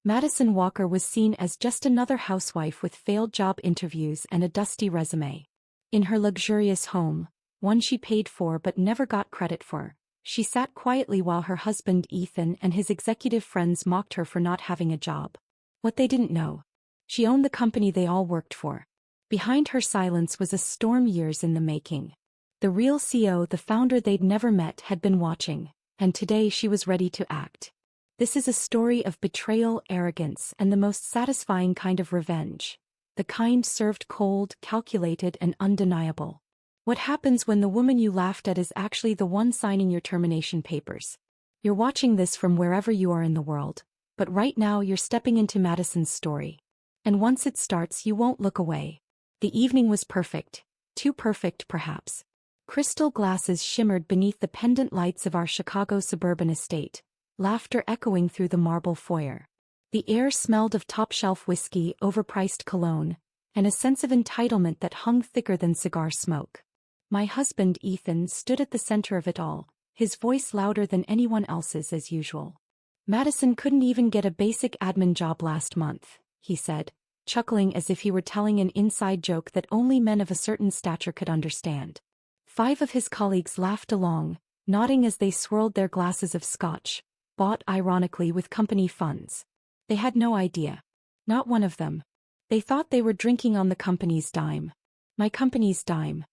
Madison Walker was seen as just another housewife with failed job interviews and a dusty resume. In her luxurious home, one she paid for but never got credit for, she sat quietly while her husband Ethan and his executive friends mocked her for not having a job. What they didn't know. She owned the company they all worked for. Behind her silence was a storm years in the making. The real CEO, the founder they'd never met, had been watching, and today she was ready to act. This is a story of betrayal, arrogance, and the most satisfying kind of revenge. The kind served cold, calculated, and undeniable. What happens when the woman you laughed at is actually the one signing your termination papers? You're watching this from wherever you are in the world, but right now you're stepping into Madison's story. And once it starts, you won't look away. The evening was perfect. Too perfect, perhaps. Crystal glasses shimmered beneath the pendant lights of our Chicago suburban estate, laughter echoing through the marble foyer. The air smelled of top-shelf whiskey, overpriced cologne, and a sense of entitlement that hung thicker than cigar smoke. My husband Ethan stood at the center of it all, his voice louder than anyone else's as usual. Madison couldn't even get a basic admin job last month, he said, chuckling as if he were telling an inside joke that only men of a certain stature could understand. 5 of his colleagues laughed along, nodding as they swirled their glasses of scotch, bought ironically with company funds. They had no idea. Not one of them. They thought they were drinking on the company's dime. My company's dime.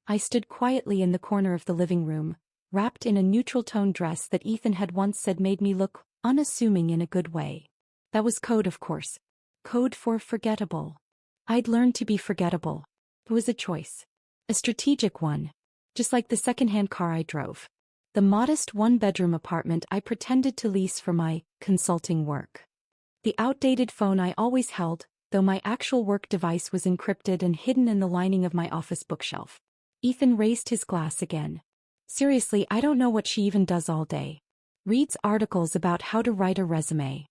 I stood quietly in the corner of the living room, wrapped in a neutral-tone dress that Ethan had once said made me look unassuming in a good way. That was code, of course. Code for forgettable. I'd learned to be forgettable. It was a choice. A strategic one. Just like the second-hand car I drove. The modest one-bedroom apartment I pretended to lease for my consulting work. The outdated phone I always held, though my actual work device was encrypted and hidden in the lining of my office bookshelf. Ethan raised his glass again. Seriously, I don't know what she even does all day. Reads articles about how to write a resume.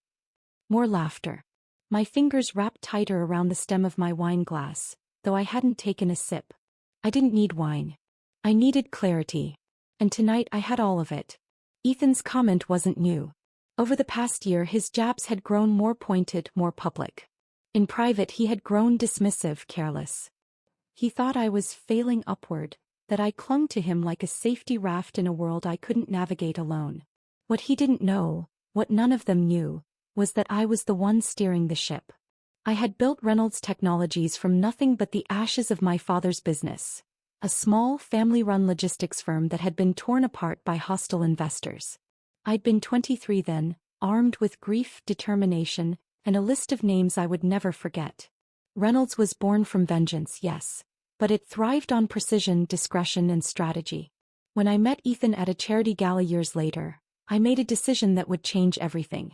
More laughter. My fingers wrapped tighter around the stem of my wine glass, though I hadn't taken a sip. I didn't need wine. I needed clarity. And tonight I had all of it. Ethan's comment wasn't new. Over the past year his jabs had grown more pointed, more public. In private he had grown dismissive, careless. He thought I was failing upward, that I clung to him like a safety raft in a world I couldn't navigate alone. What he didn't know, what none of them knew, was that I was the one steering the ship. I had built Reynolds Technologies from nothing but the ashes of my father's business, a small, family-run logistics firm that had been torn apart by hostile investors. I'd been 23 then, armed with grief, determination, and a list of names I would never forget. Reynolds was born from vengeance, yes, but it thrived on precision, discretion, and strategy. When I met Ethan at a charity gala years later, I made a decision that would change everything.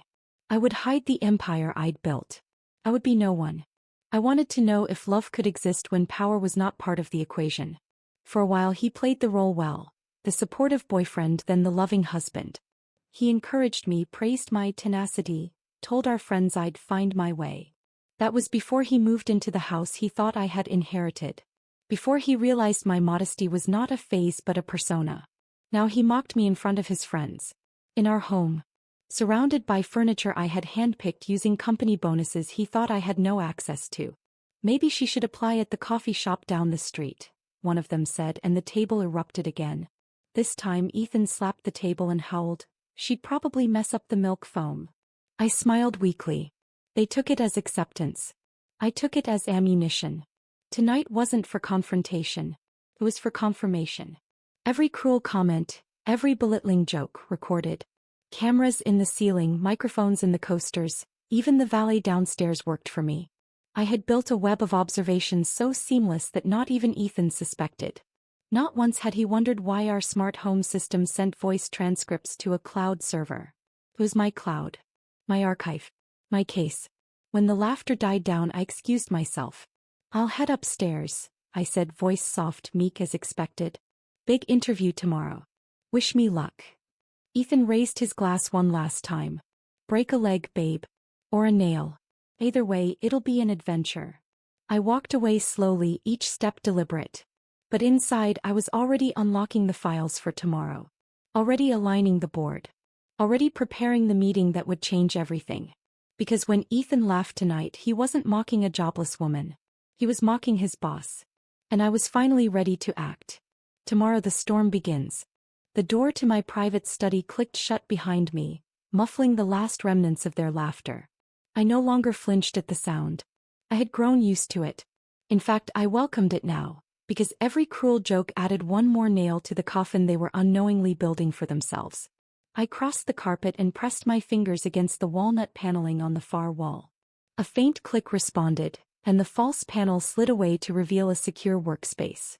I would hide the empire I'd built. I would be no one. I wanted to know if love could exist when power was not part of the equation. For a while he played the role well, the supportive boyfriend, then the loving husband. He encouraged me, praised my tenacity, told our friends I'd find my way. That was before he moved into the house he thought I had inherited. Before he realized my modesty was not a phase but a persona. Now he mocked me in front of his friends. In our home. Surrounded by furniture I had handpicked using company bonuses he thought I had no access to. Maybe she should apply at the coffee shop down the street, one of them said, and the table erupted again. This time Ethan slapped the table and howled, "She'd probably mess up the milk foam." I smiled weakly. They took it as acceptance. I took it as ammunition. Tonight wasn't for confrontation. It was for confirmation. Every cruel comment, every belittling joke, recorded. Cameras in the ceiling, microphones in the coasters, even the valet downstairs worked for me. I had built a web of observations so seamless that not even Ethan suspected. Not once had he wondered why our smart home system sent voice transcripts to a cloud server. It was my cloud. My archive. My case. When the laughter died down I excused myself. "I'll head upstairs," I said, voice soft, meek as expected. "Big interview tomorrow. Wish me luck." Ethan raised his glass one last time. "Break a leg, babe. Or a nail. Either way, it'll be an adventure." I walked away slowly, each step deliberate. But inside I was already unlocking the files for tomorrow. Already aligning the board. Already preparing the meeting that would change everything. Because when Ethan laughed tonight, he wasn't mocking a jobless woman. He was mocking his boss. And I was finally ready to act. Tomorrow the storm begins. The door to my private study clicked shut behind me, muffling the last remnants of their laughter. I no longer flinched at the sound. I had grown used to it. In fact, I welcomed it now, because every cruel joke added one more nail to the coffin they were unknowingly building for themselves. I crossed the carpet and pressed my fingers against the walnut paneling on the far wall. A faint click responded, and the false panel slid away to reveal a secure workspace.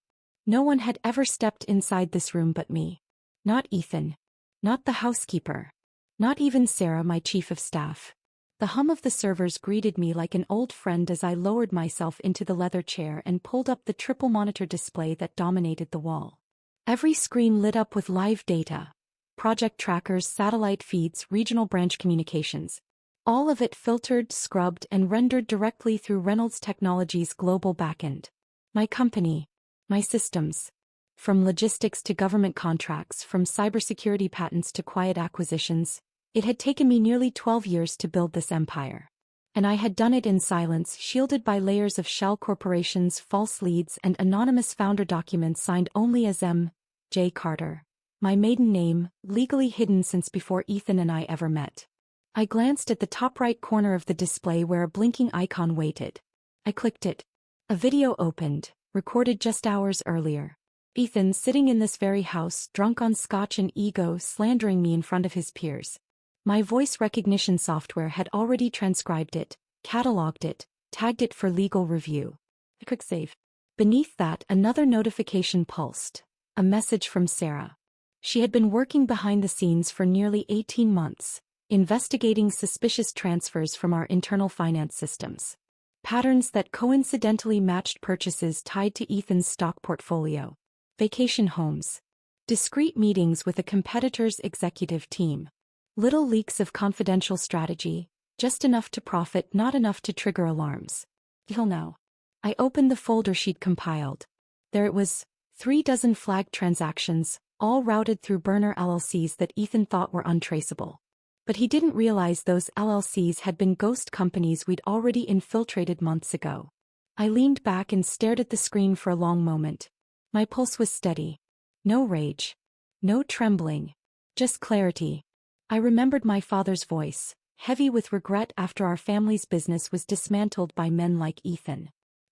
No one had ever stepped inside this room but me. Not Ethan. Not the housekeeper. Not even Sarah, my chief of staff. The hum of the servers greeted me like an old friend as I lowered myself into the leather chair and pulled up the triple monitor display that dominated the wall. Every screen lit up with live data. Project trackers, satellite feeds, regional branch communications. All of it filtered, scrubbed, and rendered directly through Reynolds Technologies' global backend. My company. My systems. From logistics to government contracts, from cybersecurity patents to quiet acquisitions, it had taken me nearly 12 years to build this empire. And I had done it in silence, shielded by layers of shell corporations, false leads, and anonymous founder documents signed only as M. J. Carter. My maiden name, legally hidden since before Ethan and I ever met. I glanced at the top right corner of the display where a blinking icon waited. I clicked it. A video opened, recorded just hours earlier. Ethan sitting in this very house, drunk on scotch and ego, slandering me in front of his peers. My voice recognition software had already transcribed it, cataloged it, tagged it for legal review. I clicked save. Beneath that, another notification pulsed. A message from Sarah. She had been working behind the scenes for nearly 18 months, investigating suspicious transfers from our internal finance systems. Patterns that coincidentally matched purchases tied to Ethan's stock portfolio. Vacation homes. Discreet meetings with a competitor's executive team. Little leaks of confidential strategy, just enough to profit, not enough to trigger alarms. Till now. I opened the folder she'd compiled. There it was, 36 flagged transactions, all routed through burner LLCs that Ethan thought were untraceable. But he didn't realize those LLCs had been ghost companies we'd already infiltrated months ago. I leaned back and stared at the screen for a long moment. My pulse was steady. No rage. No trembling. Just clarity. I remembered my father's voice, heavy with regret after our family's business was dismantled by men like Ethan.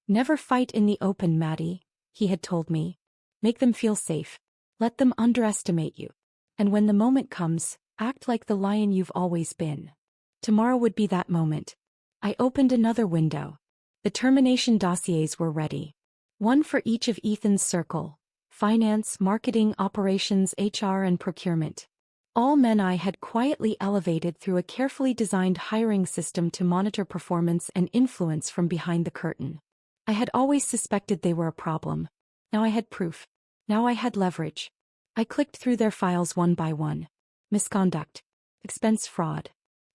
Never fight in the open, Maddie, he had told me. Make them feel safe. Let them underestimate you. And when the moment comes, act like the lion you've always been. Tomorrow would be that moment. I opened another window. The termination dossiers were ready. One for each of Ethan's circle. Finance, marketing, operations, HR, and procurement. All men I had quietly elevated through a carefully designed hiring system to monitor performance and influence from behind the curtain. I had always suspected they were a problem. Now I had proof. Now I had leverage. I clicked through their files one by one. Misconduct. Expense fraud.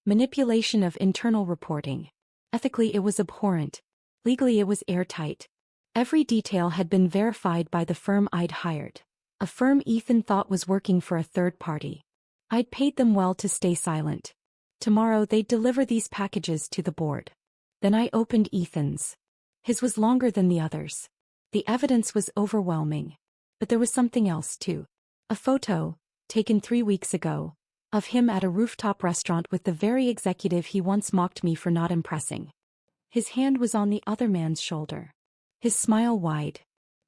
Manipulation of internal reporting. Ethically it was abhorrent. Legally it was airtight. Every detail had been verified by the firm I'd hired. A firm Ethan thought was working for a third party. I'd paid them well to stay silent. Tomorrow they'd deliver these packages to the board. Then I opened Ethan's. His was longer than the others. The evidence was overwhelming. But there was something else too. A photo, taken 3 weeks ago, of him at a rooftop restaurant with the very executive he once mocked me for not impressing. His hand was on the other man's shoulder. His smile wide.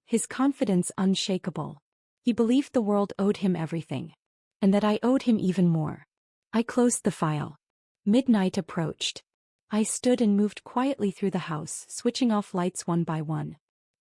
His confidence unshakable. He believed the world owed him everything. And that I owed him even more. I closed the file. Midnight approached. I stood and moved quietly through the house, switching off lights one by one.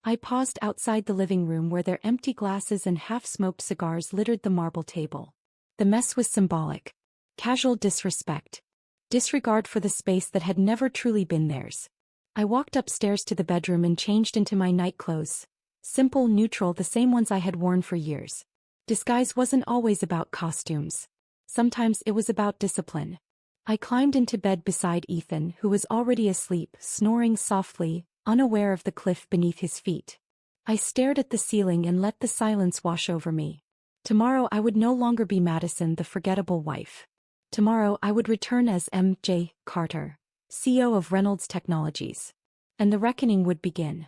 I paused outside the living room where their empty glasses and half-smoked cigars littered the marble table. The mess was symbolic. Casual disrespect. Disregard for the space that had never truly been theirs. I walked upstairs to the bedroom and changed into my night clothes. Simple, neutral, the same ones I had worn for years. Disguise wasn't always about costumes. Sometimes it was about discipline. I climbed into bed beside Ethan, who was already asleep, snoring softly, unaware of the cliff beneath his feet. I stared at the ceiling and let the silence wash over me. Tomorrow I would no longer be Madison, the forgettable wife. Tomorrow I would return as M. J. Carter, CEO of Reynolds Technologies. And the reckoning would begin.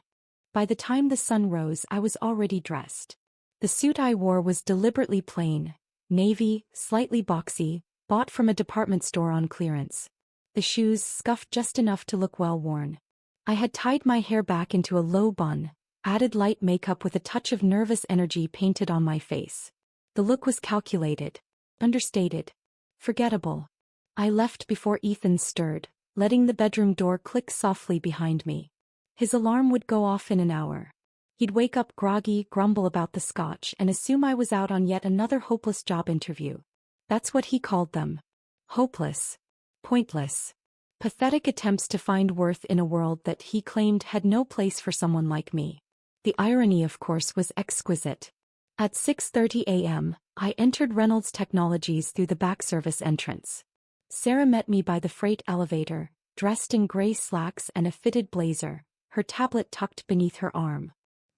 By the time the sun rose, I was already dressed. The suit I wore was deliberately plain, navy, slightly boxy, bought from a department store on clearance. The shoes scuffed just enough to look well worn. I had tied my hair back into a low bun, added light makeup with a touch of nervous energy painted on my face. The look was calculated, understated, forgettable. I left before Ethan stirred, letting the bedroom door click softly behind me. His alarm would go off in an hour. He'd wake up groggy, grumble about the scotch, and assume I was out on yet another hopeless job interview. That's what he called them. Hopeless. Pointless. Pathetic attempts to find worth in a world that he claimed had no place for someone like me. The irony, of course, was exquisite. At 6:30 a.m., I entered Reynolds Technologies through the back service entrance. Sarah met me by the freight elevator, dressed in gray slacks and a fitted blazer, her tablet tucked beneath her arm.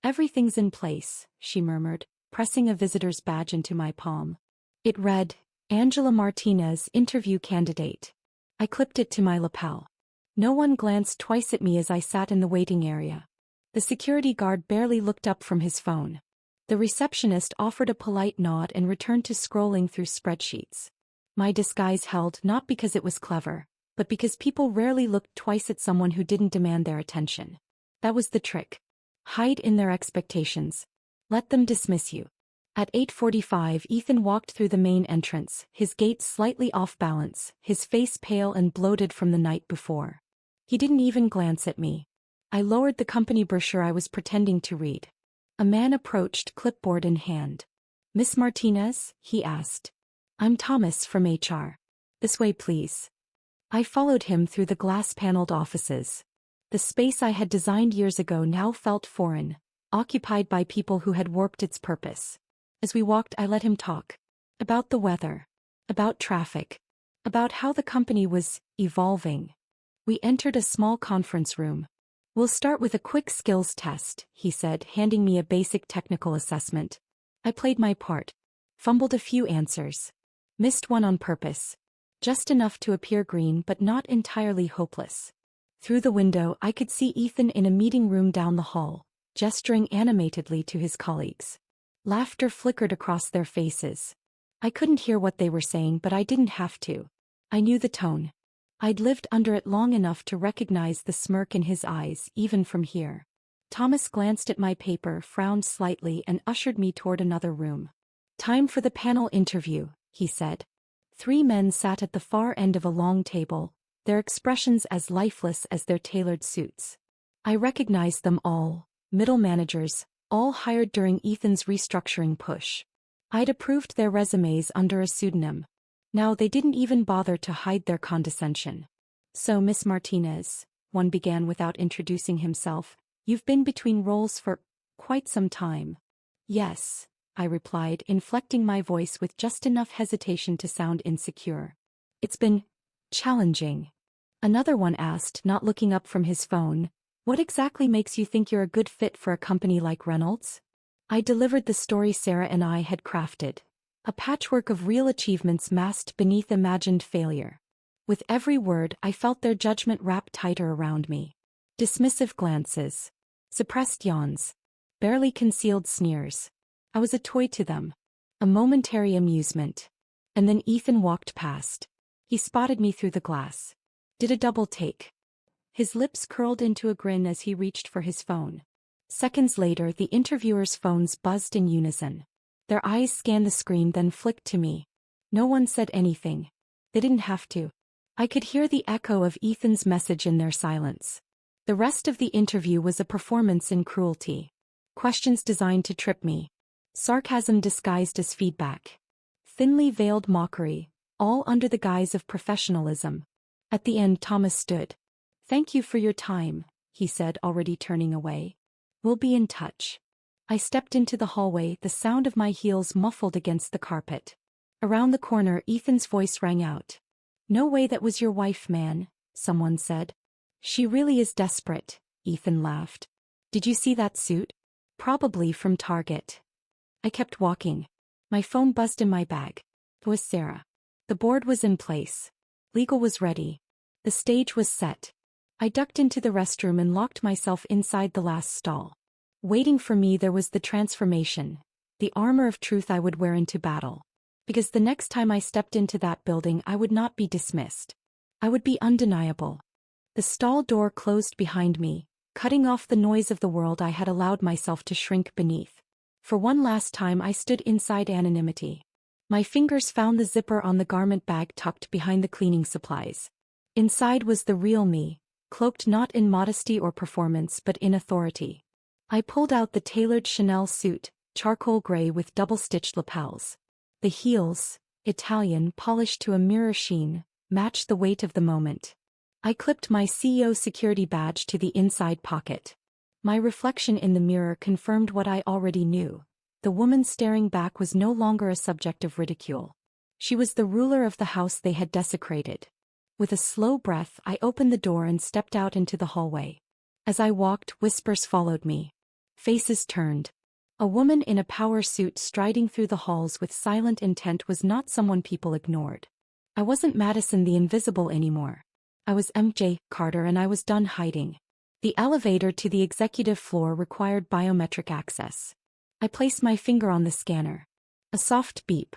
"Everything's in place," she murmured, pressing a visitor's badge into my palm. It read, "Angela Martinez, interview candidate." I clipped it to my lapel. No one glanced twice at me as I sat in the waiting area. The security guard barely looked up from his phone. The receptionist offered a polite nod and returned to scrolling through spreadsheets. My disguise held not because it was clever, but because people rarely looked twice at someone who didn't demand their attention. That was the trick. Hide in their expectations. Let them dismiss you. At 8:45, Ethan walked through the main entrance, his gait slightly off balance, his face pale and bloated from the night before. He didn't even glance at me. I lowered the company brochure I was pretending to read. A man approached, clipboard in hand. "Miss Martinez?" he asked. "I'm Thomas from HR. This way, please." I followed him through the glass-paneled offices. The space I had designed years ago now felt foreign, occupied by people who had warped its purpose. As we walked, I let him talk. About the weather. About traffic. About how the company was evolving. We entered a small conference room. "We'll start with a quick skills test," he said, handing me a basic technical assessment. I played my part. Fumbled a few answers. Missed one on purpose. Just enough to appear green but not entirely hopeless. Through the window, I could see Ethan in a meeting room down the hall, gesturing animatedly to his colleagues. Laughter flickered across their faces. I couldn't hear what they were saying, but I didn't have to. I knew the tone. I'd lived under it long enough to recognize the smirk in his eyes, even from here. Thomas glanced at my paper, frowned slightly, and ushered me toward another room. "Time for the panel interview," he said. 3 men sat at the far end of a long table, their expressions as lifeless as their tailored suits. I recognized them all, middle managers, all hired during Ethan's restructuring push. I'd approved their resumes under a pseudonym. Now they didn't even bother to hide their condescension. "So, Miss Martinez," one began without introducing himself, "you've been between roles for quite some time." "Yes," I replied, inflecting my voice with just enough hesitation to sound insecure. "It's been challenging." Another one asked, not looking up from his phone, "What exactly makes you think you're a good fit for a company like Reynolds?" I delivered the story Sarah and I had crafted. A patchwork of real achievements masked beneath imagined failure. With every word, I felt their judgment wrap tighter around me. Dismissive glances. Suppressed yawns. Barely concealed sneers. I was a toy to them. A momentary amusement. And then Ethan walked past. He spotted me through the glass. Did a double take. His lips curled into a grin as he reached for his phone. Seconds later, the interviewers' phones buzzed in unison. Their eyes scanned the screen, then flicked to me. No one said anything. They didn't have to. I could hear the echo of Ethan's message in their silence. The rest of the interview was a performance in cruelty. Questions designed to trip me. Sarcasm disguised as feedback. Thinly veiled mockery, all under the guise of professionalism. At the end, Thomas stood. "Thank you for your time," he said, already turning away. "We'll be in touch." I stepped into the hallway, the sound of my heels muffled against the carpet. Around the corner, Ethan's voice rang out. "No way that was your wife, man," someone said. "She really is desperate," Ethan laughed. "Did you see that suit? Probably from Target." I kept walking. My phone buzzed in my bag. It was Sarah. The board was in place. Legal was ready. The The stage was set. I ducked into the restroom and locked myself inside the last stall. Waiting for me there was the transformation, the armor of truth I would wear into battle. Because the next time I stepped into that building I would not be dismissed. I would be undeniable. The stall door closed behind me, cutting off the noise of the world I had allowed myself to shrink beneath. For one last time I stood inside anonymity. My fingers found the zipper on the garment bag tucked behind the cleaning supplies. Inside was the real me, cloaked not in modesty or performance but in authority. I pulled out the tailored Chanel suit, charcoal gray with double-stitched lapels. The heels, Italian polished to a mirror sheen, matched the weight of the moment. I clipped my CEO security badge to the inside pocket. My reflection in the mirror confirmed what I already knew. The woman staring back was no longer a subject of ridicule. She was the ruler of the house they had desecrated. With a slow breath I opened the door and stepped out into the hallway. As I walked, whispers followed me. Faces turned. A woman in a power suit striding through the halls with silent intent was not someone people ignored. I wasn't Madison the Invisible anymore. I was MJ Carter and I was done hiding. The elevator to the executive floor required biometric access. I placed my finger on the scanner. A soft beep.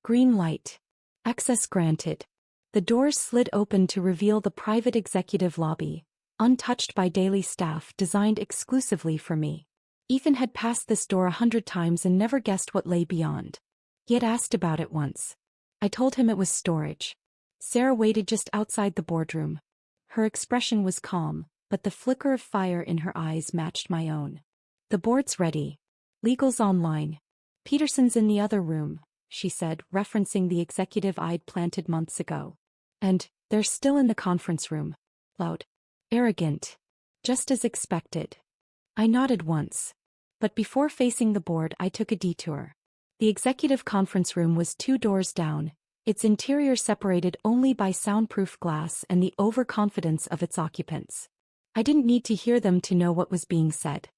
Green light. Access granted. The doors slid open to reveal the private executive lobby, untouched by daily staff designed exclusively for me. Ethan had passed this door 100 times and never guessed what lay beyond. He had asked about it once. I told him it was storage. Sarah waited just outside the boardroom. Her expression was calm, but the flicker of fire in her eyes matched my own. The board's ready. Legal's online. Peterson's in the other room, she said, referencing the executive I'd planted months ago. And, they're still in the conference room. Loud. Arrogant. Just as expected. I nodded once. But before facing the board I took a detour. The executive conference room was 2 doors down, its interior separated only by soundproof glass and the overconfidence of its occupants. I didn't need to hear them to know what was being said.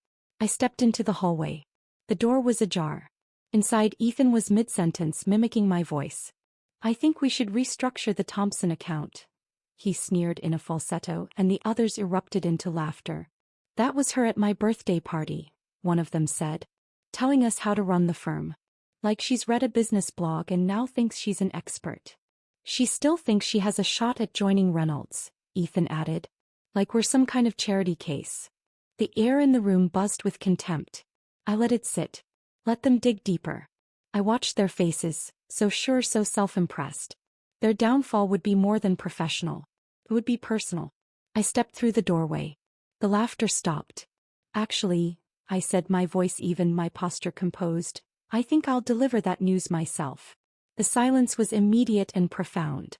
I stepped into the hallway. The door was ajar. Inside Ethan was mid-sentence mimicking my voice. I think we should restructure the Thompson account. He sneered in a falsetto and the others erupted into laughter. That was her at my birthday party, one of them said. Telling us how to run the firm. Like she's read a business blog and now thinks she's an expert. She still thinks she has a shot at joining Reynolds, Ethan added. Like we're some kind of charity case. The air in the room buzzed with contempt. I let it sit. Let them dig deeper. I watched their faces, so sure, so self-impressed. Their downfall would be more than professional. It would be personal. I stepped through the doorway. The laughter stopped. Actually, I said, my voice even, my posture composed, I think I'll deliver that news myself. The silence was immediate and profound.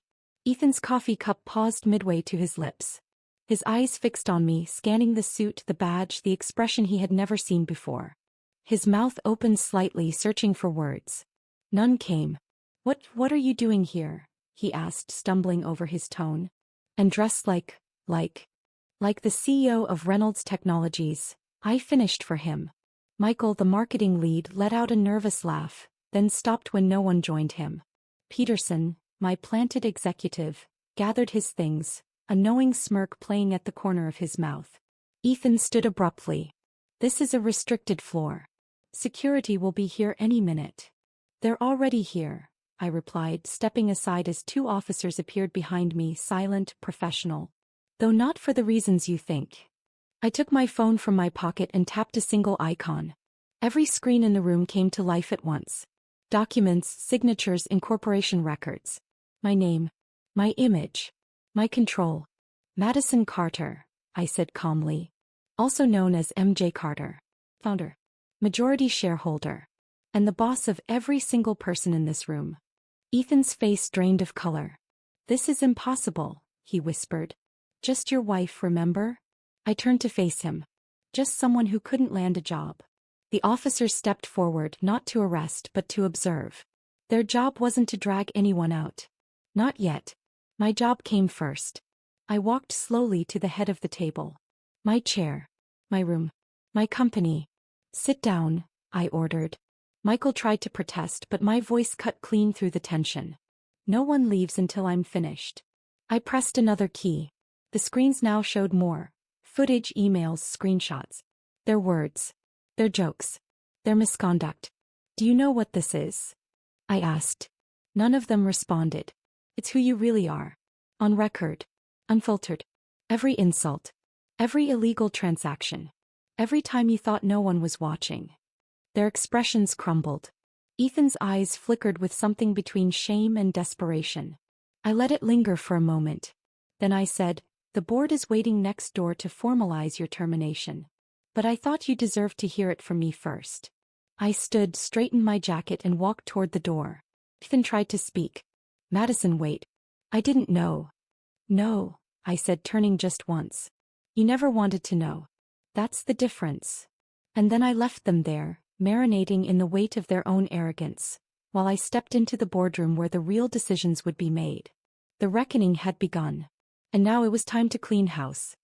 Ethan's coffee cup paused midway to his lips. His eyes fixed on me, scanning the suit, the badge, the expression he had never seen before. His mouth opened slightly, searching for words. None came. What are you doing here? He asked, stumbling over his tone. And dressed like the CEO of Reynolds Technologies. I finished for him. Michael, the marketing lead, let out a nervous laugh, then stopped when no one joined him. Peterson, my planted executive, gathered his things, a knowing smirk playing at the corner of his mouth. Ethan stood abruptly. This is a restricted floor. Security will be here any minute. They're already here, I replied, stepping aside as 2 officers appeared behind me, silent, professional. Though not for the reasons you think. I took my phone from my pocket and tapped a single icon. Every screen in the room came to life at once. Documents, signatures, incorporation records. My name. My image. My control. Madison Carter, I said calmly. Also known as MJ Carter. Founder. Majority shareholder. And the boss of every single person in this room. Ethan's face drained of color. This is impossible, he whispered. Just your wife, remember? I turned to face him. Just someone who couldn't land a job. The officers stepped forward, not to arrest but to observe. Their job wasn't to drag anyone out. Not yet. My job came first. I walked slowly to the head of the table. My chair. My room. My company. Sit down, I ordered. Michael tried to protest, but my voice cut clean through the tension. No one leaves until I'm finished. I pressed another key. The screens now showed more. Footage, emails, screenshots. Their words. Their jokes. Their misconduct. Do you know what this is? I asked. None of them responded. It's who you really are. On record. Unfiltered. Every insult. Every illegal transaction. Every time you thought no one was watching. Their expressions crumbled. Ethan's eyes flickered with something between shame and desperation. I let it linger for a moment. Then I said, "The board is waiting next door to formalize your termination. But I thought you deserved to hear it from me first." I stood, straightened my jacket and walked toward the door. Ethan tried to speak. "Madison, wait. I didn't know." "No," I said, turning just once. "You never wanted to know. That's the difference." And then I left them there, marinating in the weight of their own arrogance, while I stepped into the boardroom where the real decisions would be made. The reckoning had begun. And now it was time to clean house.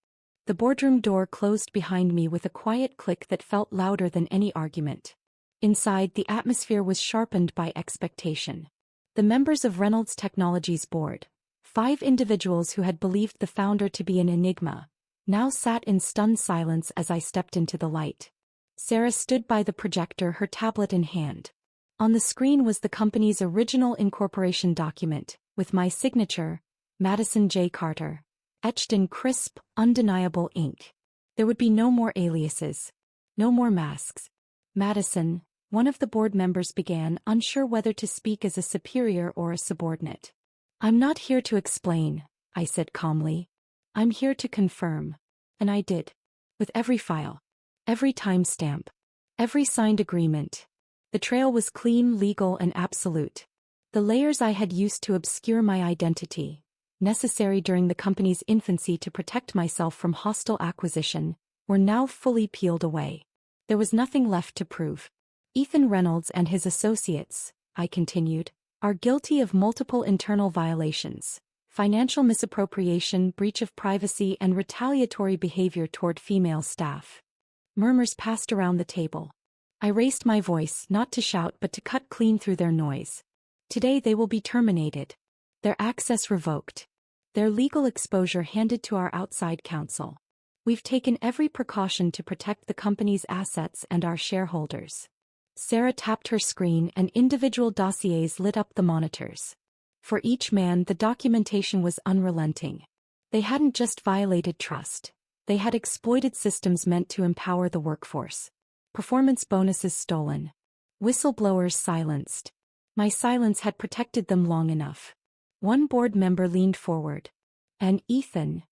The boardroom door closed behind me with a quiet click that felt louder than any argument. Inside, the atmosphere was sharpened by expectation. The members of Reynolds Technologies board, 5 individuals who had believed the founder to be an enigma, now sat in stunned silence as I stepped into the light. Sarah stood by the projector, her tablet in hand. On the screen was the company's original incorporation document, with my signature, Madison J. Carter, etched in crisp, undeniable ink. There would be no more aliases. No more masks. "Madison," one of the board members began, unsure whether to speak as a superior or a subordinate. "I'm not here to explain," I said calmly. "I'm here to confirm." And I did. With every file. Every timestamp. Every signed agreement. The trail was clean, legal, and absolute. The layers I had used to obscure my identity, necessary during the company's infancy to protect myself from hostile acquisition, were now fully peeled away. There was nothing left to prove. Ethan Reynolds and his associates, I continued, are guilty of multiple internal violations: financial misappropriation, breach of privacy, and retaliatory behavior toward female staff. Murmurs passed around the table. I raised my voice, not to shout but to cut clean through their noise. Today they will be terminated. Their access revoked. Their legal exposure handed to our outside counsel. We've taken every precaution to protect the company's assets and our shareholders. Sarah tapped her screen and individual dossiers lit up the monitors. For each man, the documentation was unrelenting. They hadn't just violated trust. They had exploited systems meant to empower the workforce. Performance bonuses stolen. Whistleblowers silenced. My silence had protected them long enough. One board member leaned forward. "And Ethan?"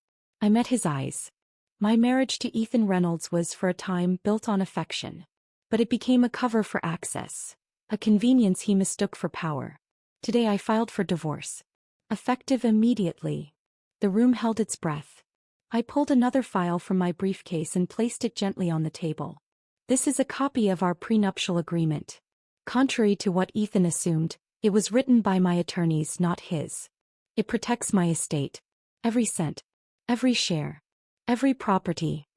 I met his eyes. My marriage to Ethan Reynolds was for a time built on affection. But it became a cover for access. A convenience he mistook for power. Today I filed for divorce. Effective immediately. The room held its breath. I pulled another file from my briefcase and placed it gently on the table. "This is a copy of our prenuptial agreement." Contrary to what Ethan assumed, it was written by my attorneys, not his. "It protects my estate. Every cent. Every share. Every property."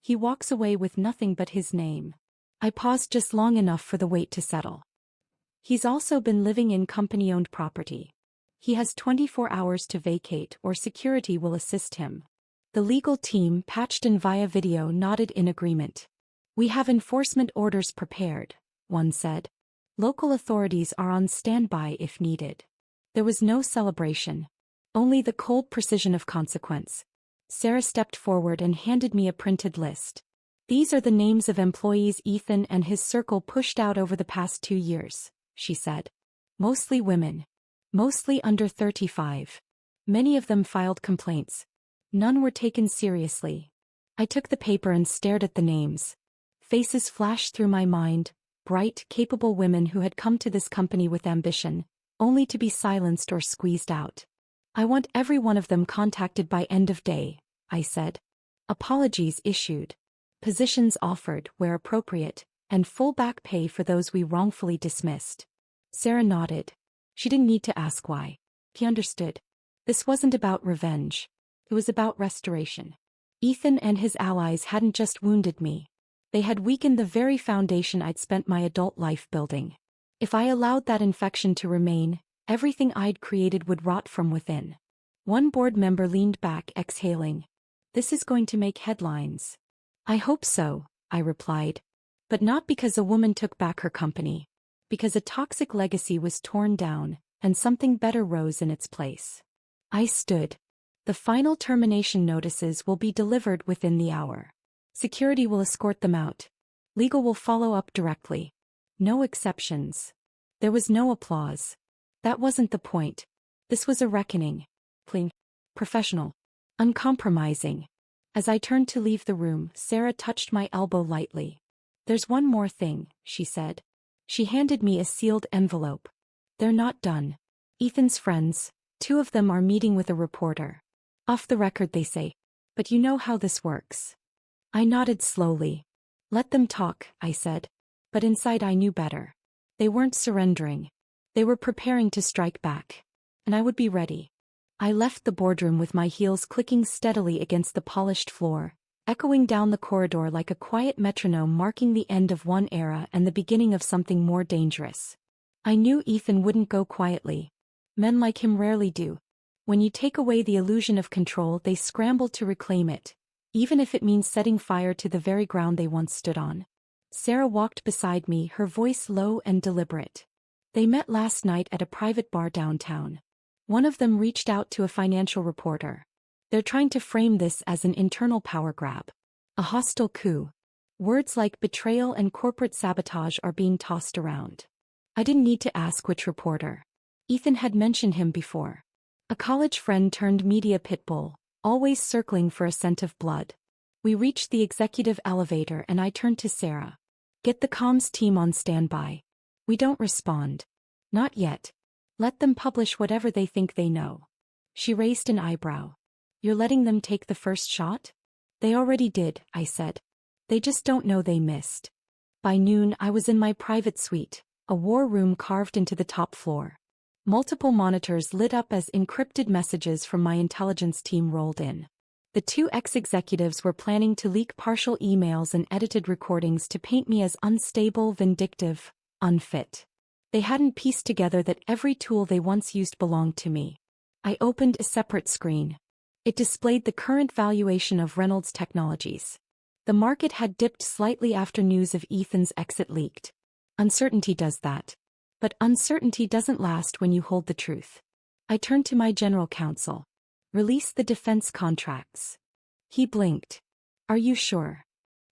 He walks away with nothing but his name. I paused just long enough for the weight to settle. He's also been living in company-owned property. He has 24 hours to vacate or security will assist him. The legal team, patched in via video, nodded in agreement. "We have enforcement orders prepared," one said. "Local authorities are on standby if needed." There was no celebration. Only the cold precision of consequence. Sarah stepped forward and handed me a printed list. "These are the names of employees Ethan and his circle pushed out over the past 2 years," she said. "Mostly women. Mostly under 35. Many of them filed complaints. None were taken seriously." I took the paper and stared at the names. Faces flashed through my mind, bright, capable women who had come to this company with ambition, only to be silenced or squeezed out. "I want every one of them contacted by end of day," I said. "Apologies issued. Positions offered, where appropriate, and full back pay for those we wrongfully dismissed." Sarah nodded. She didn't need to ask why. He understood. This wasn't about revenge. It was about restoration. Ethan and his allies hadn't just wounded me. They had weakened the very foundation I'd spent my adult life building. If I allowed that infection to remain, everything I'd created would rot from within. One board member leaned back, exhaling. This is going to make headlines. I hope so, I replied. But not because a woman took back her company. Because a toxic legacy was torn down, and something better rose in its place. I stood. The final termination notices will be delivered within the hour. Security will escort them out. Legal will follow up directly. No exceptions. There was no applause. That wasn't the point. This was a reckoning. Clean. Professional. Uncompromising. As I turned to leave the room, Sarah touched my elbow lightly. There's one more thing, she said. She handed me a sealed envelope. They're not done. Ethan's friends, 2 of them are meeting with a reporter. Off the record they say. But you know how this works. I nodded slowly. Let them talk, I said. But inside I knew better. They weren't surrendering. They were preparing to strike back. And I would be ready. I left the boardroom with my heels clicking steadily against the polished floor, echoing down the corridor like a quiet metronome marking the end of one era and the beginning of something more dangerous. I knew Ethan wouldn't go quietly. Men like him rarely do. When you take away the illusion of control, they scramble to reclaim it, even if it means setting fire to the very ground they once stood on. Sarah walked beside me, her voice low and deliberate. They met last night at a private bar downtown. One of them reached out to a financial reporter. They're trying to frame this as an internal power grab. A hostile coup. Words like betrayal and corporate sabotage are being tossed around. I didn't need to ask which reporter. Ethan had mentioned him before. A college friend turned media pitbull, always circling for a scent of blood. We reached the executive elevator and I turned to Sarah. Get the comms team on standby. We don't respond. Not yet. Let them publish whatever they think they know. She raised an eyebrow. You're letting them take the first shot? They already did, I said. They just don't know they missed. By noon I was in my private suite, a war room carved into the top floor. Multiple monitors lit up as encrypted messages from my intelligence team rolled in. The 2 ex-executives were planning to leak partial emails and edited recordings to paint me as unstable, vindictive, unfit. They hadn't pieced together that every tool they once used belonged to me. I opened a separate screen. It displayed the current valuation of Reynolds Technologies. The market had dipped slightly after news of Ethan's exit leaked. Uncertainty does that. But uncertainty doesn't last when you hold the truth. I turned to my general counsel. Release the defense contracts. He blinked. Are you sure?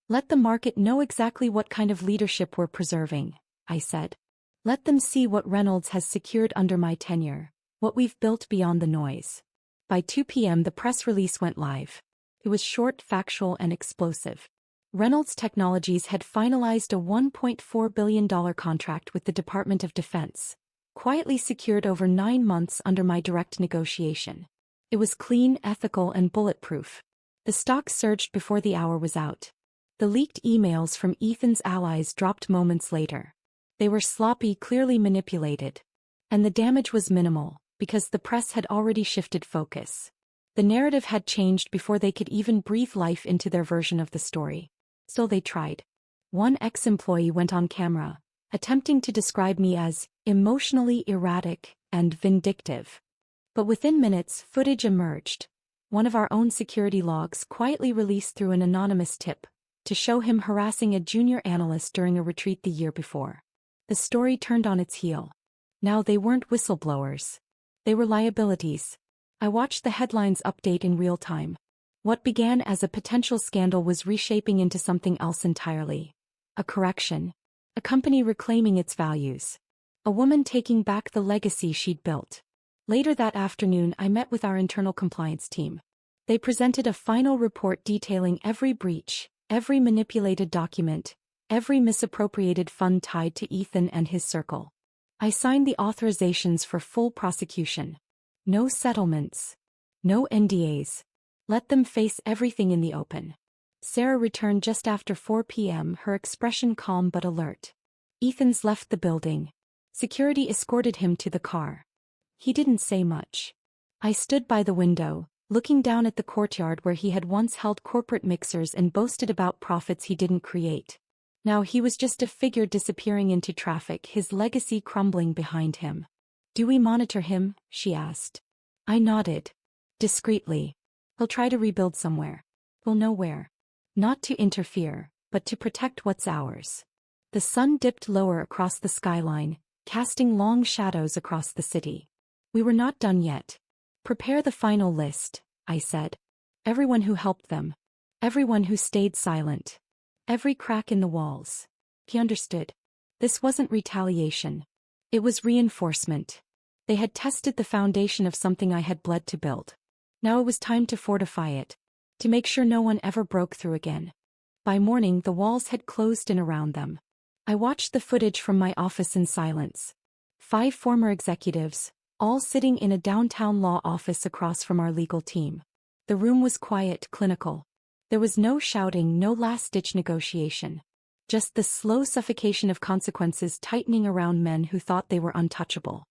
Let the market know exactly what kind of leadership we're preserving, I said. Let them see what Reynolds has secured under my tenure, what we've built beyond the noise. By 2 p.m. the press release went live. It was short, factual, and explosive. Reynolds Technologies had finalized a $1.4 billion contract with the Department of Defense, quietly secured over 9 months under my direct negotiation. It was clean, ethical, and bulletproof. The stock surged before the hour was out. The leaked emails from Ethan's allies dropped moments later. They were sloppy, clearly manipulated. And the damage was minimal, because the press had already shifted focus. The narrative had changed before they could even breathe life into their version of the story. Still they tried. One ex-employee went on camera, attempting to describe me as emotionally erratic and vindictive. But within minutes, footage emerged. One of our own security logs quietly released through an anonymous tip, to show him harassing a junior analyst during a retreat the year before. The story turned on its heel. Now they weren't whistleblowers. They were liabilities. I watched the headlines update in real time. What began as a potential scandal was reshaping into something else entirely. A correction. A company reclaiming its values. A woman taking back the legacy she'd built. Later that afternoon I met with our internal compliance team. They presented a final report detailing every breach, every manipulated document, every misappropriated fund tied to Ethan and his circle. I signed the authorizations for full prosecution. No settlements. No NDAs. Let them face everything in the open. Sarah returned just after 4 p.m., her expression calm but alert. Ethan's left the building. Security escorted him to the car. He didn't say much. I stood by the window, looking down at the courtyard where he had once held corporate mixers and boasted about profits he didn't create. Now he was just a figure disappearing into traffic, his legacy crumbling behind him. "Do we monitor him?" she asked. I nodded. Discreetly. He'll try to rebuild somewhere. We'll know where. Not to interfere, but to protect what's ours. The sun dipped lower across the skyline, casting long shadows across the city. We were not done yet. Prepare the final list, I said. Everyone who helped them. Everyone who stayed silent. Every crack in the walls. He understood. This wasn't retaliation. It was reinforcement. They had tested the foundation of something I had bled to build. Now it was time to fortify it. To make sure no one ever broke through again. By morning the walls had closed in around them. I watched the footage from my office in silence. 5 former executives, all sitting in a downtown law office across from our legal team. The room was quiet, clinical. There was no shouting, no last-ditch negotiation. Just the slow suffocation of consequences tightening around men who thought they were untouchable.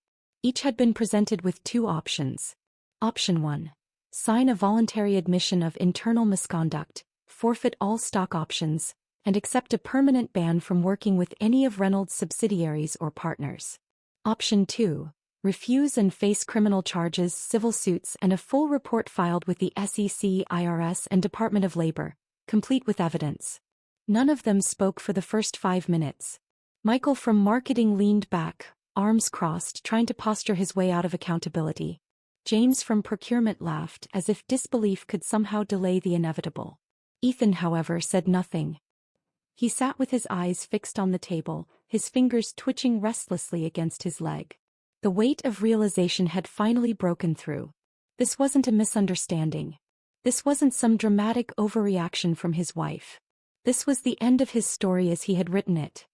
Each had been presented with 2 options. Option 1. Sign a voluntary admission of internal misconduct, forfeit all stock options, and accept a permanent ban from working with any of Reynolds' subsidiaries or partners. Option 2. Refuse and face criminal charges, civil suits, and a full report filed with the SEC, IRS, and Department of Labor, complete with evidence. None of them spoke for the first 5 minutes. Michael from marketing leaned back, arms crossed, trying to posture his way out of accountability. James from procurement laughed, as if disbelief could somehow delay the inevitable. Ethan, however, said nothing. He sat with his eyes fixed on the table, his fingers twitching restlessly against his leg. The weight of realization had finally broken through. This wasn't a misunderstanding. This wasn't some dramatic overreaction from his wife. This was the end of his story as he had written it.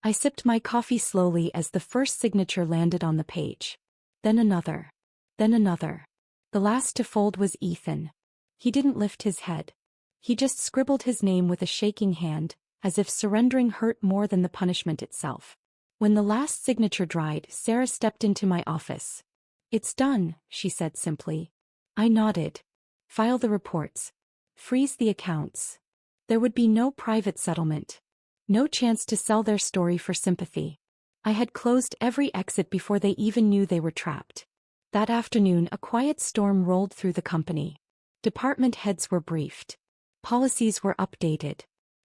I sipped my coffee slowly as the first signature landed on the page. Then another. Then another. The last to fold was Ethan. He didn't lift his head. He just scribbled his name with a shaking hand, as if surrendering hurt more than the punishment itself. When the last signature dried, Sarah stepped into my office. "It's done," she said simply. I nodded. "File the reports. Freeze the accounts." There would be no private settlement. No chance to sell their story for sympathy. I had closed every exit before they even knew they were trapped. That afternoon a quiet storm rolled through the company. Department heads were briefed. Policies were updated.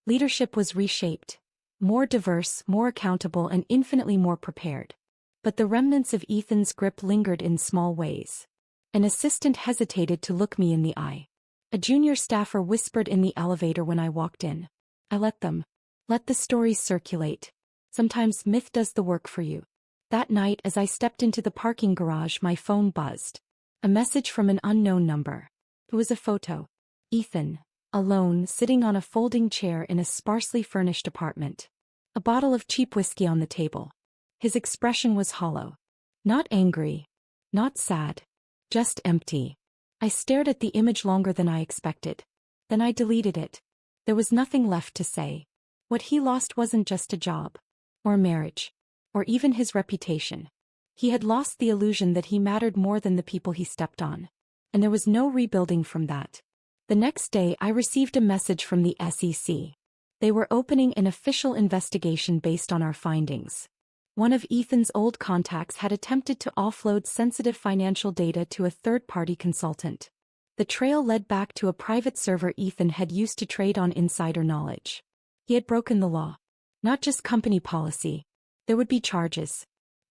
Leadership was reshaped. More diverse, more accountable, and infinitely more prepared. But the remnants of Ethan's grip lingered in small ways. An assistant hesitated to look me in the eye. A junior staffer whispered in the elevator when I walked in. I let them. Let the stories circulate. Sometimes myth does the work for you. That night as I stepped into the parking garage my phone buzzed. A message from an unknown number. It was a photo. Ethan, alone, sitting on a folding chair in a sparsely furnished apartment. A bottle of cheap whiskey on the table. His expression was hollow. Not angry. Not sad. Just empty. I stared at the image longer than I expected. Then I deleted it. There was nothing left to say. What he lost wasn't just a job. Or marriage. Or even his reputation. He had lost the illusion that he mattered more than the people he stepped on. And there was no rebuilding from that. The next day I received a message from the SEC. They were opening an official investigation based on our findings. One of Ethan's old contacts had attempted to offload sensitive financial data to a third-party consultant. The trail led back to a private server Ethan had used to trade on insider knowledge. He had broken the law. Not just company policy. There would be charges.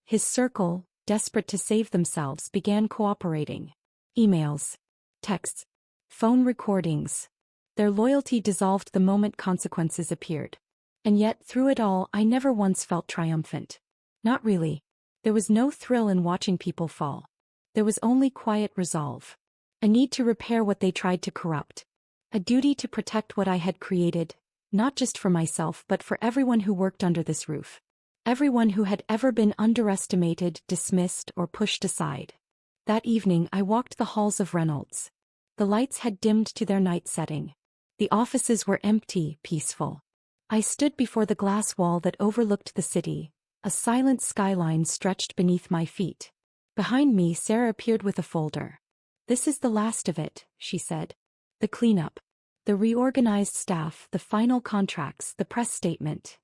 His circle, desperate to save themselves, began cooperating. Emails. Texts. Phone recordings. Their loyalty dissolved the moment consequences appeared. And yet, through it all, I never once felt triumphant. Not really. There was no thrill in watching people fall. There was only quiet resolve. A need to repair what they tried to corrupt. A duty to protect what I had created, not just for myself but for everyone who worked under this roof. Everyone who had ever been underestimated, dismissed, or pushed aside. That evening I walked the halls of Reynolds. The lights had dimmed to their night setting. The offices were empty, peaceful. I stood before the glass wall that overlooked the city. A silent skyline stretched beneath my feet. Behind me Sarah appeared with a folder. "This is the last of it," she said. "The cleanup. The reorganized staff, the final contracts, the press statement."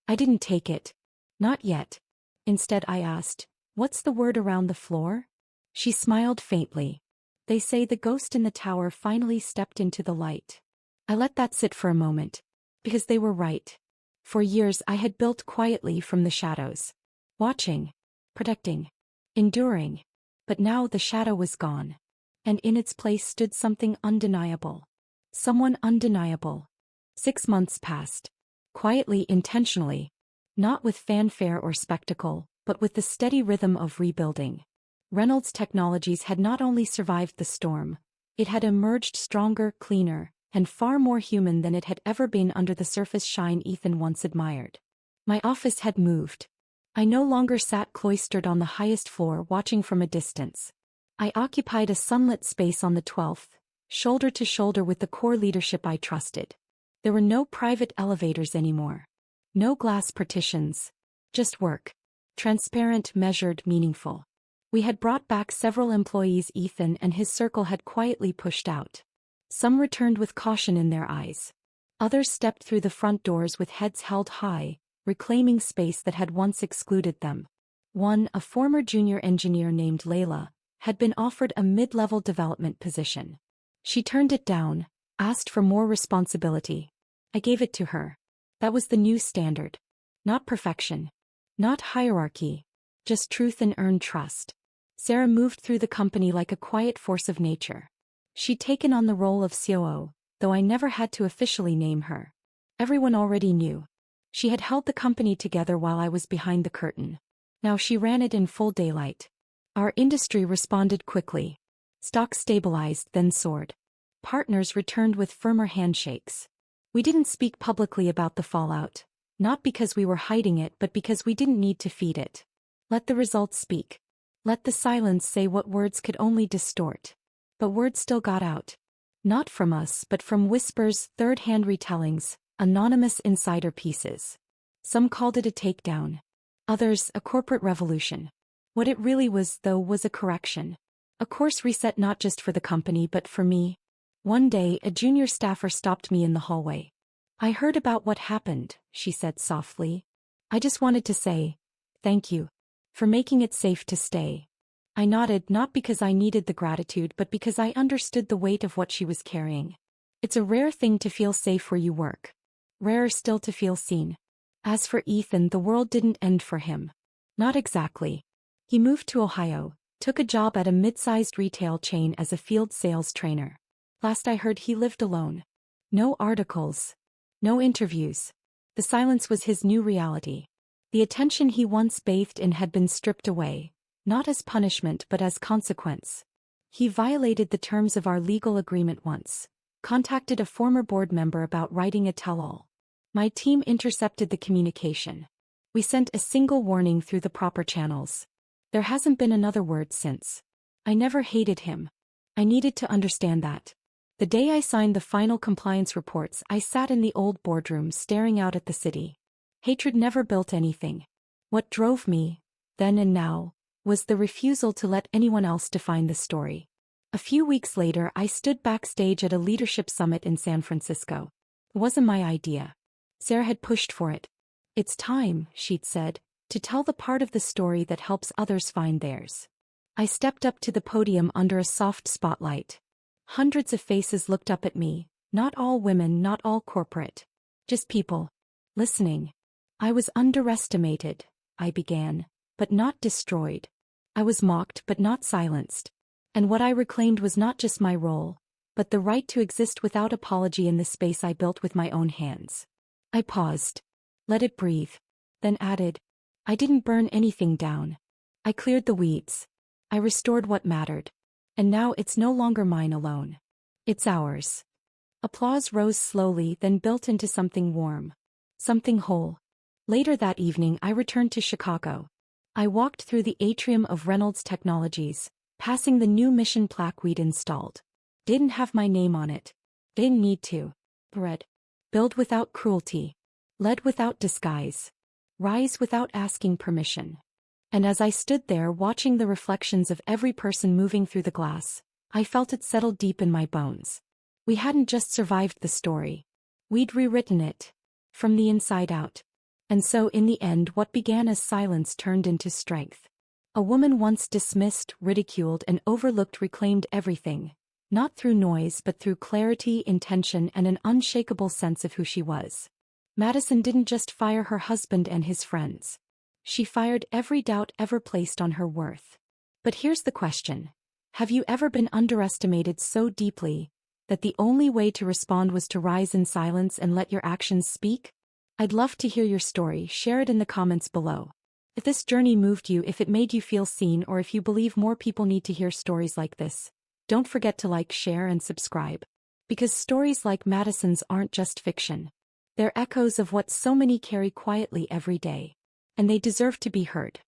I didn't take it. Not yet. Instead I asked, "What's the word around the floor?" She smiled faintly. They say the ghost in the tower finally stepped into the light. I let that sit for a moment. Because they were right. For years I had built quietly from the shadows. Watching. Protecting. Enduring. But now the shadow was gone. And in its place stood something undeniable. Someone undeniable. 6 months passed. Quietly, intentionally. Not with fanfare or spectacle, but with the steady rhythm of rebuilding. Reynolds Technologies had not only survived the storm, it had emerged stronger, cleaner, and far more human than it had ever been under the surface shine Ethan once admired. My office had moved. I no longer sat cloistered on the highest floor watching from a distance. I occupied a sunlit space on the 12th, shoulder to shoulder with the core leadership I trusted. There were no private elevators anymore. No glass partitions. Just work. Transparent, measured, meaningful. We had brought back several employees Ethan and his circle had quietly pushed out. Some returned with caution in their eyes. Others stepped through the front doors with heads held high, reclaiming space that had once excluded them. One, a former junior engineer named Layla, had been offered a mid-level development position. She turned it down, asked for more responsibility. I gave it to her. That was the new standard. Not perfection. Not hierarchy. Just truth and earned trust. Sarah moved through the company like a quiet force of nature. She'd taken on the role of COO, though I never had to officially name her. Everyone already knew. She had held the company together while I was behind the curtain. Now she ran it in full daylight. Our industry responded quickly. Stocks stabilized, then soared. Partners returned with firmer handshakes. We didn't speak publicly about the fallout, not because we were hiding it but because we didn't need to feed it. Let the results speak. Let the silence say what words could only distort. But words still got out. Not from us but from whispers, third-hand retellings, anonymous insider pieces. Some called it a takedown. Others, a corporate revolution. What it really was, though, was a correction. A course reset not just for the company but for me. One day, a junior staffer stopped me in the hallway. "I heard about what happened," she said softly. "I just wanted to say, thank you. For making it safe to stay." I nodded, not because I needed the gratitude but because I understood the weight of what she was carrying. It's a rare thing to feel safe where you work. Rarer still to feel seen. As for Ethan, the world didn't end for him. Not exactly. He moved to Ohio, took a job at a mid-sized retail chain as a field sales trainer. Last I heard he lived alone. No articles. No interviews. The silence was his new reality. The attention he once bathed in had been stripped away, not as punishment but as consequence. He violated the terms of our legal agreement once, contacted a former board member about writing a tell-all. My team intercepted the communication. We sent a single warning through the proper channels. There hasn't been another word since. I never hated him. I needed to understand that. The day I signed the final compliance reports, I sat in the old boardroom staring out at the city. Hatred never built anything. What drove me, then and now, was the refusal to let anyone else define the story. A few weeks later, I stood backstage at a leadership summit in San Francisco. It wasn't my idea. Sarah had pushed for it. "It's time," she'd said, "to tell the part of the story that helps others find theirs." I stepped up to the podium under a soft spotlight. Hundreds of faces looked up at me, not all women, not all corporate. Just people. Listening. I was underestimated, I began, but not destroyed. I was mocked but not silenced. And what I reclaimed was not just my role, but the right to exist without apology in the space I built with my own hands. I paused. Let it breathe. Then added, "I didn't burn anything down. I cleared the weeds. I restored what mattered. And now it's no longer mine alone. It's ours." Applause rose slowly, then built into something warm. Something whole. Later that evening I returned to Chicago. I walked through the atrium of Reynolds Technologies, passing the new mission plaque we'd installed. Didn't have my name on it. Didn't need to. Read. "Build without cruelty. Led without disguise. Rise without asking permission." And as I stood there watching the reflections of every person moving through the glass, I felt it settle deep in my bones. We hadn't just survived the story. We'd rewritten it. From the inside out. And so in the end what began as silence turned into strength. A woman once dismissed, ridiculed, and overlooked reclaimed everything, not through noise but through clarity, intention, and an unshakable sense of who she was. Madison didn't just fire her husband and his friends. She fired every doubt ever placed on her worth. But here's the question. Have you ever been underestimated so deeply that the only way to respond was to rise in silence and let your actions speak? I'd love to hear your story. Share it in the comments below. If this journey moved you, if it made you feel seen, or if you believe more people need to hear stories like this, don't forget to like, share, and subscribe. Because stories like Madison's aren't just fiction. They're echoes of what so many carry quietly every day. And they deserve to be heard.